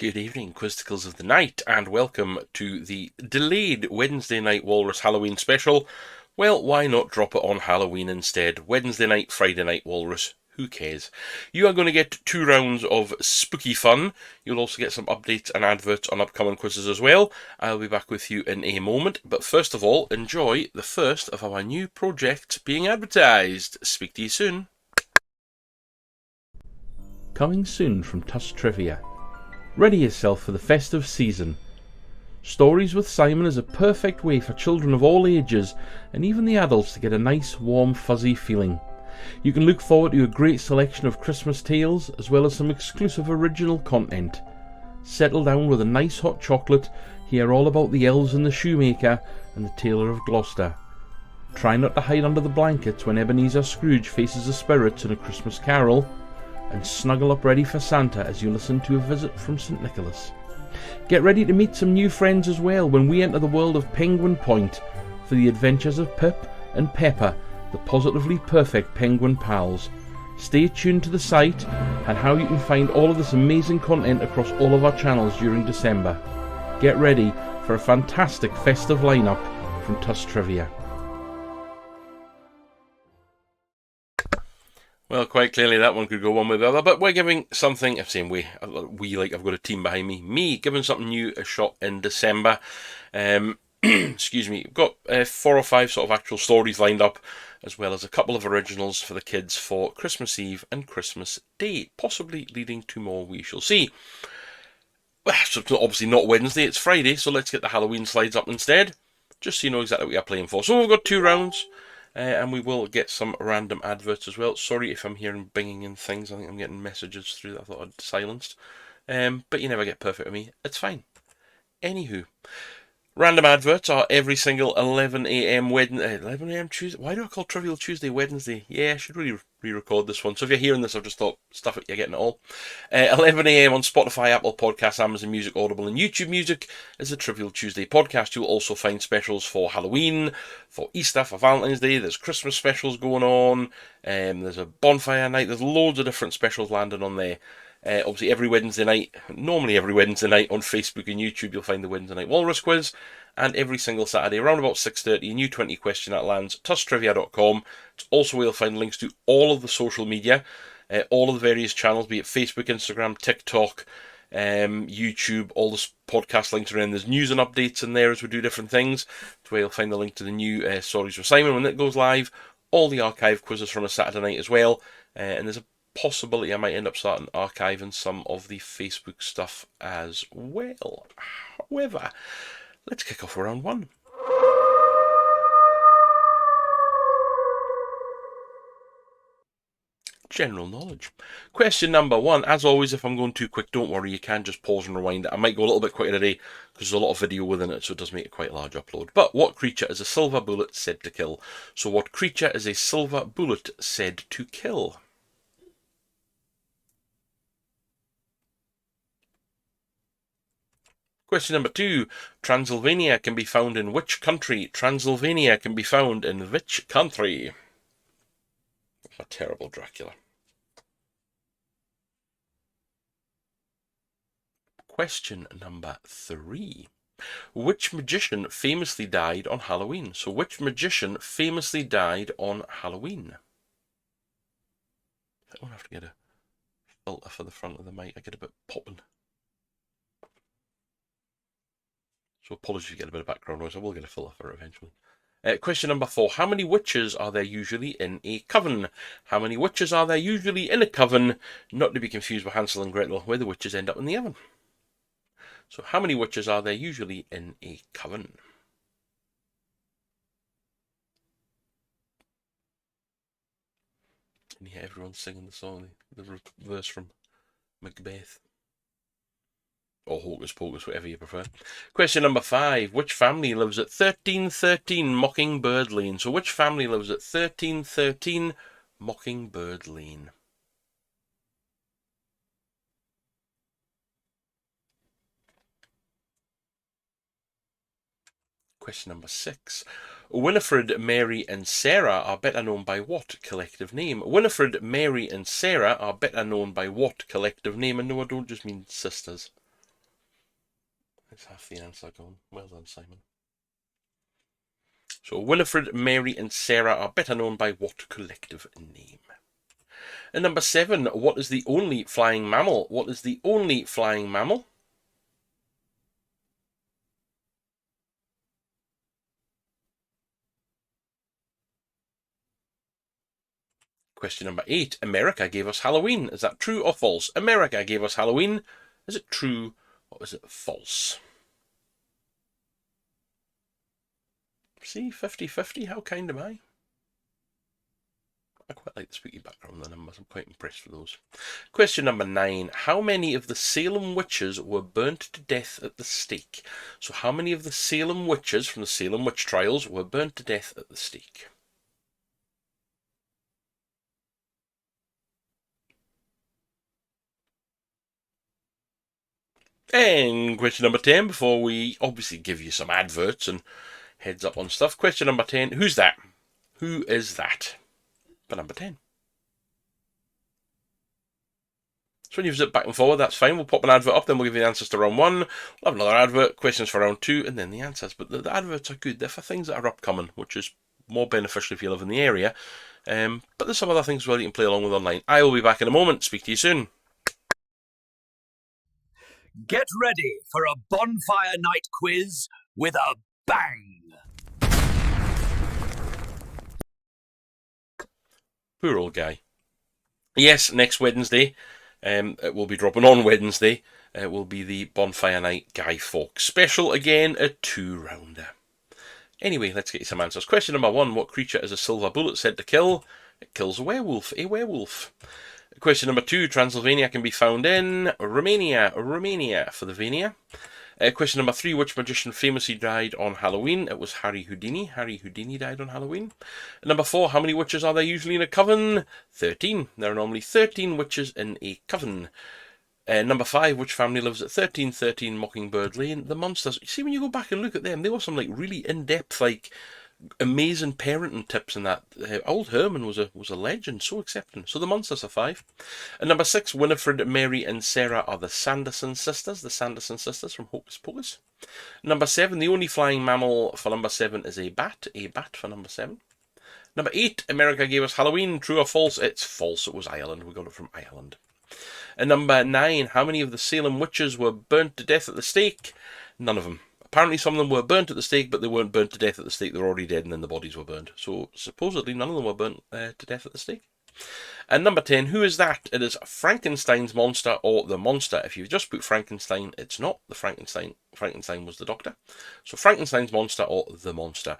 Good evening, Quizzticles of the night, and welcome to the delayed Wednesday Night Walrus Halloween special. Well, why not drop it on Halloween instead? Wednesday night, Friday Night Walrus, who cares? You are going to get 2 rounds of spooky fun. You'll also get some updates and adverts on upcoming quizzes as well. I'll be back with you in a moment, but first of all, enjoy the first of our new projects being advertised. Speak to you soon. Coming soon from Tuss Trivia. Ready yourself for the festive season. Stories with Simon is a perfect way for children of all ages and even the adults to get a nice, warm, fuzzy feeling. You can look forward to a great selection of Christmas tales as well as some exclusive original content. Settle down with a nice hot chocolate, hear all about the elves and the shoemaker and the tailor of Gloucester. Try not to hide under the blankets when Ebenezer Scrooge faces the spirits in A Christmas Carol, and snuggle up ready for Santa as you listen to A Visit from St. Nicholas. Get ready to meet some new friends as well when we enter the world of Penguin Point for the adventures of Pip and Pepper, the positively perfect penguin pals. Stay tuned to the site and how you can find all of this amazing content across all of our channels during December. Get ready for a fantastic festive lineup from Tuss Trivia. Well, quite clearly that one could go one way or the other, but we're giving something, I'm saying we like I've got a team behind me giving something new a shot in December. Excuse me, we've got 4 or 5 sort of actual stories lined up, as well as a couple of originals for the kids for Christmas Eve and Christmas Day, possibly leading to more, we shall see. Well, so it's obviously not Wednesday, it's Friday, so let's get the Halloween slides up instead, just so you know exactly what you're playing for. So we've got 2 rounds. And we will get some random adverts as well. Sorry if I'm hearing binging and things. I think I'm getting messages through that I thought I'd silenced. But you never get perfect with me. It's fine. Anywho, random adverts are every single 11 a.m. Wednesday. 11 a.m. Tuesday. Why do I call Trivial Tuesday Wednesday? Yeah, I should really re-record this one. So if you're hearing this, I've just thought, stuff it, you're getting it all. 11 a.m. on Spotify, Apple Podcasts, Amazon Music, Audible, and YouTube Music is the Trivial Tuesday podcast. You'll also find specials for Halloween, for Easter, for Valentine's Day. There's Christmas specials going on. There's a bonfire night. There's loads of different specials landing on there. Obviously, normally every Wednesday night on Facebook and YouTube, you'll find the Wednesday Night Walrus Quiz. And every single Saturday, around about 6:30, a new 20 question that lands, tusstrivia.com. It's also where you'll find links to all of the social media, all of the various channels, be it Facebook, Instagram, TikTok, YouTube, all the podcast links are in. There's news and updates in there as we do different things. It's where you'll find the link to the new Stories with Simon when it goes live, all the archive quizzes from a Saturday night as well, and there's a possibility I might end up starting archiving some of the Facebook stuff as well. However, let's kick off round 1. General knowledge. Question number 1. As always, if I'm going too quick, don't worry, you can just pause and rewind it. I might go a little bit quicker today because there's a lot of video within it, so it does make it quite a large upload. But what creature is a silver bullet said to kill? So what creature is a silver bullet said to kill? Question number 2. Transylvania can be found in which country? Transylvania can be found in which country? A terrible Dracula. Question number 3. Which magician famously died on Halloween? So which magician famously died on Halloween? I don't have to get a filter for the front of the mic. I get a bit popping. So apologies if you get a bit of background noise. I will get a filter for it eventually. Question number 4. How many witches are there usually in a coven? How many witches are there usually in a coven? Not to be confused with Hansel and Gretel, where the witches end up in the oven. So how many witches are there usually in a coven? And yeah, everyone's singing the song, the verse from Macbeth. Or Hocus Pocus, whatever you prefer. Question number 5. Which family lives at 1313 Mockingbird Lane? So which family lives at 1313 Mockingbird Lane? Question number 6. Winifred, Mary and Sarah are better known by what collective name? Winifred, Mary and Sarah are better known by what collective name? And no, I don't just mean sisters. Let's have the answer gone. Well done, Simon. So Winifred, Mary and Sarah are better known by what collective name? And number 7, what is the only flying mammal? What is the only flying mammal? Question number 8, America gave us Halloween. Is that true or false? America gave us Halloween. Is it true or is it false? See, 50-50, how kind am I? I quite like the spooky background on the numbers. I'm quite impressed with those. Question number 9. How many of the Salem witches were burnt to death at the stake? So how many of the Salem witches from the Salem witch trials were burnt to death at the stake? And question number 10, before we obviously give you some adverts and heads up on stuff. Question number 10, who's that? Who is that? For number 10. So when you zip back and forward, that's fine. We'll pop an advert up, then we'll give you the answers to round 1. We'll have another advert, questions for round 2, and then the answers. But the adverts are good. They're for things that are upcoming, which is more beneficial if you live in the area. But there's some other things as well you can play along with online. I will be back in a moment. Speak to you soon. Get ready for a bonfire night quiz with a bang. Poor old guy. Yes, next Wednesday. It will be dropping on Wednesday. It will be the Bonfire Night Guy Fawkes special again, a 2-rounder. Anyway, let's get you some answers. Question number 1, what creature is a silver bullet said to kill? It kills a werewolf. A werewolf. Question number 2, Transylvania can be found in Romania. Romania for the Vania. Question number 3, which magician famously died on Halloween? It was Harry Houdini. Harry Houdini died on Halloween. Number 4, how many witches are there usually in a coven? 13. There are normally 13 witches in a coven. Number 5, which family lives at 1313 Mockingbird Lane? The Monsters. You see, when you go back and look at them, they were some like really in-depth, like amazing parenting tips in that. Old Herman was a legend, so accepting. So the Monsters are 5. And number 6, Winifred, Mary and Sarah are the Sanderson sisters. The Sanderson sisters from Hocus Pocus. Number 7, the only flying mammal for number 7 is a bat. A bat for number 7. Number 8, America gave us Halloween. True or false? It's false. It was Ireland. We got it from Ireland. And number 9, how many of the Salem witches were burnt to death at the stake? None of them. Apparently some of them were burnt at the stake, but they weren't burnt to death at the stake. They were already dead and then the bodies were burnt. So supposedly none of them were burnt to death at the stake. And number 10, who is that? It is Frankenstein's monster or the monster. If you just put Frankenstein, it's not the Frankenstein. Frankenstein was the doctor. So Frankenstein's monster or the monster.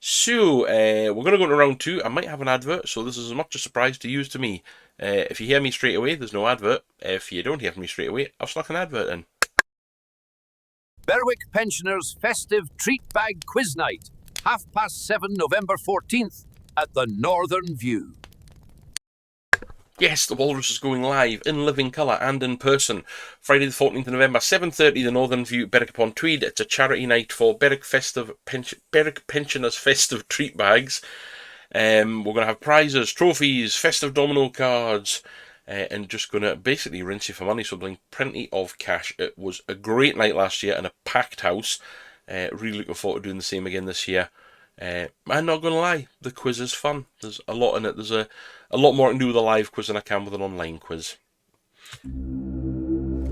So, we're going to go into round 2. I might have an advert, so this is as much a surprise to you as to me. If you hear me straight away, there's no advert. If you don't hear from me straight away, I've snuck an advert in. Berwick Pensioners' festive treat bag quiz night. 7:30 November 14th at the Northern View. Yes, the Walrus is going live in living colour and in person. Friday the 14th of November, 7:30, the Northern View, Berwick upon Tweed. It's a charity night for Berwick Pensioners Festive Treat Bags. We're going to have prizes, trophies, festive domino cards, and just going to basically rinse you for money, so bring plenty of cash. It was a great night last year and a packed house. Really looking forward to doing the same again this year. I'm not going to lie, the quiz is fun. There's a lot in it. There's a lot more I can do with a live quiz than I can with an online quiz.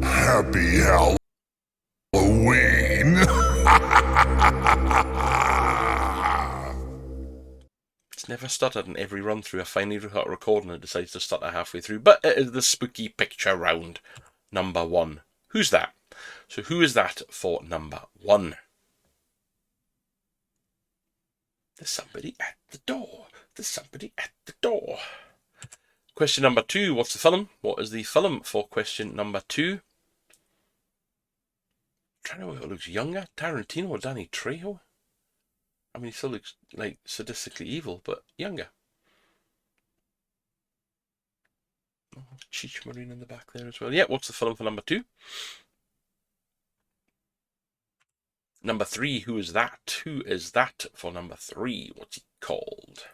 Happy Halloween! It's never stuttered in every run through. I finally got a recording and it decides to stutter halfway through. But it is the spooky picture round. Number 1. Who's that? So who is that for number 1? There's somebody at the door. There's somebody at the door. Question number 2. What's the film? What is the film for question number 2? I'm trying to know if it looks younger. Tarantino or Danny Trejo? I mean, he still looks like sadistically evil, but younger. Oh, Cheech Marine in the back there as well. Yeah, what's the film for number 2? Number 3, who is that? Who is that for number 3? What's he called?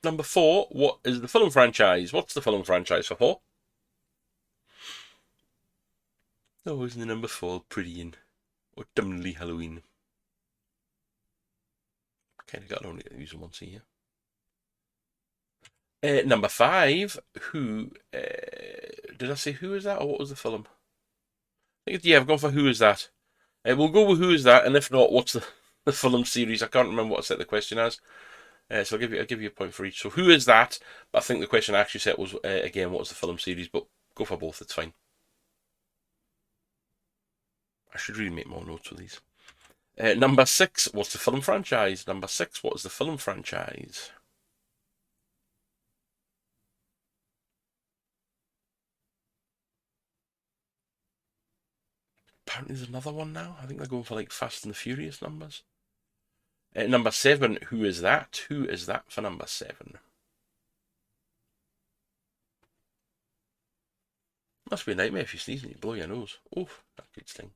Number 4, what is the film franchise? What's the film franchise for 4? Oh, isn't the number 4 pretty in autumnally Halloween? Kind of got to only use them once a year. Number 5, who did I say who is that, or what was the film? Yeah, I've gone for who is that. We'll go with who is that, and if not, what's the film series? I can't remember what I set the question as. So I'll give you a point for each. So who is that? But I think the question I actually set was again, what was the film series? But go for both. It's fine. I should really make more notes with these. Number 6, what's the film franchise? Number 6, what is the film franchise? Apparently there's another one now. I think they're going for like Fast and the Furious numbers. Number 7, who is that? Who is that for number 7? Must be a nightmare if you sneeze and you blow your nose. Oof, that could sting.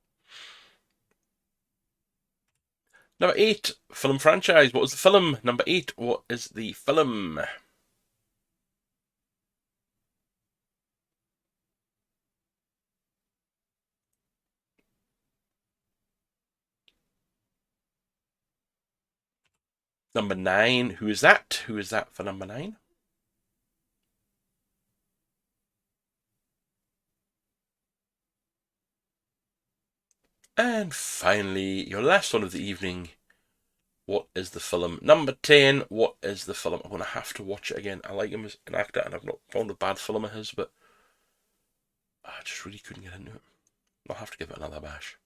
Number 8, film franchise. What was the film? Number 8, what is the film? Number 9, who is that? Who is that for number 9? And finally, your last one of the evening. What is the film? Number 10, what is the film? I'm going to have to watch it again. I like him as an actor, and I've not found a bad film of his, but I just really couldn't get into it. I'll have to give it another bash.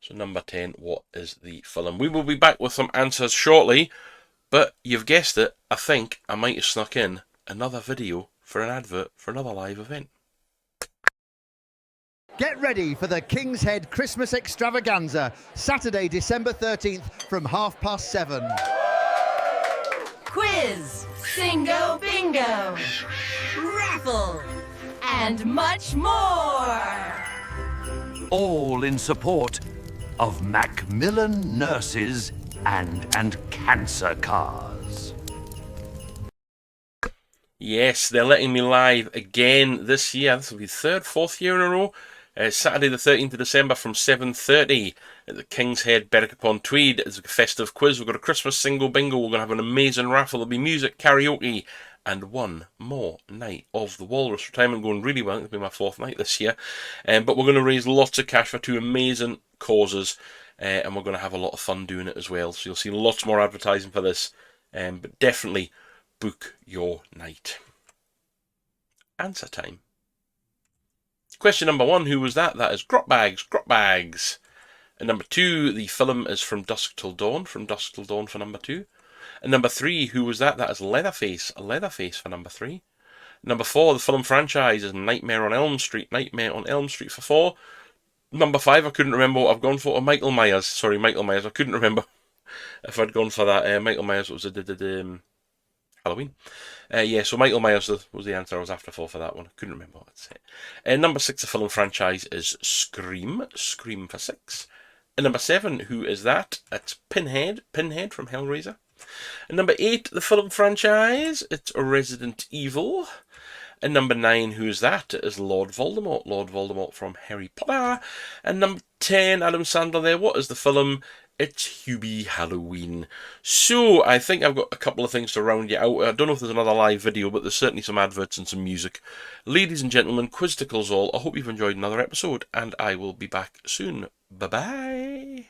So number 10, what is the film? We will be back with some answers shortly, but you've guessed it, I think I might have snuck in another video for an advert for another live event. Get ready for the King's Head Christmas Extravaganza, Saturday, December 13th from 7:30. Quiz, Singo Bingo, Raffle, and much more. All in support of Macmillan Nurses and Cancer Cars. Yes, they're letting me live again this year. This will be third, fourth year in a row. Saturday the 13th of December from 7:30 at the King's Head, Berwick upon Tweed. It's a festive quiz. We've got a Christmas single bingo. We're going to have an amazing raffle. There'll be music, karaoke, and one more night of the Walrus Retirement going really well. It'll be my 4th night this year. But we're going to raise lots of cash for 2 amazing causes. And we're going to have a lot of fun doing it as well. So you'll see lots more advertising for this. But definitely book your night. Answer time. Question number 1, who was that? That is Grot Bags, Grot Bags. And number 2, the film is From Dusk Till Dawn, From Dusk Till Dawn for number 2. And number 3, who was that? That is Leatherface, Leatherface for number 3. Number 4, the film franchise is Nightmare on Elm Street, Nightmare on Elm Street for 4. Number 5, I couldn't remember what I've gone for. Michael Myers, sorry, Michael Myers. I couldn't remember if I'd gone for that. Michael Myers was Halloween. Yeah, so Michael Myers was the answer I was after for that one. I couldn't remember what I'd say. Number 6, the film franchise is Scream. Scream for 6. And number 7, who is that? It's Pinhead. Pinhead from Hellraiser. And number 8, the film franchise, it's Resident Evil. And number 9, who is that? It is Lord Voldemort. Lord Voldemort from Harry Potter. And number 10, Adam Sandler there. What is the film? It's Hubie Halloween. So, I think I've got a couple of things to round you out. I don't know if there's another live video, but there's certainly some adverts and some music. Ladies and gentlemen, Quizzticles all, I hope you've enjoyed another episode, and I will be back soon. Bye-bye.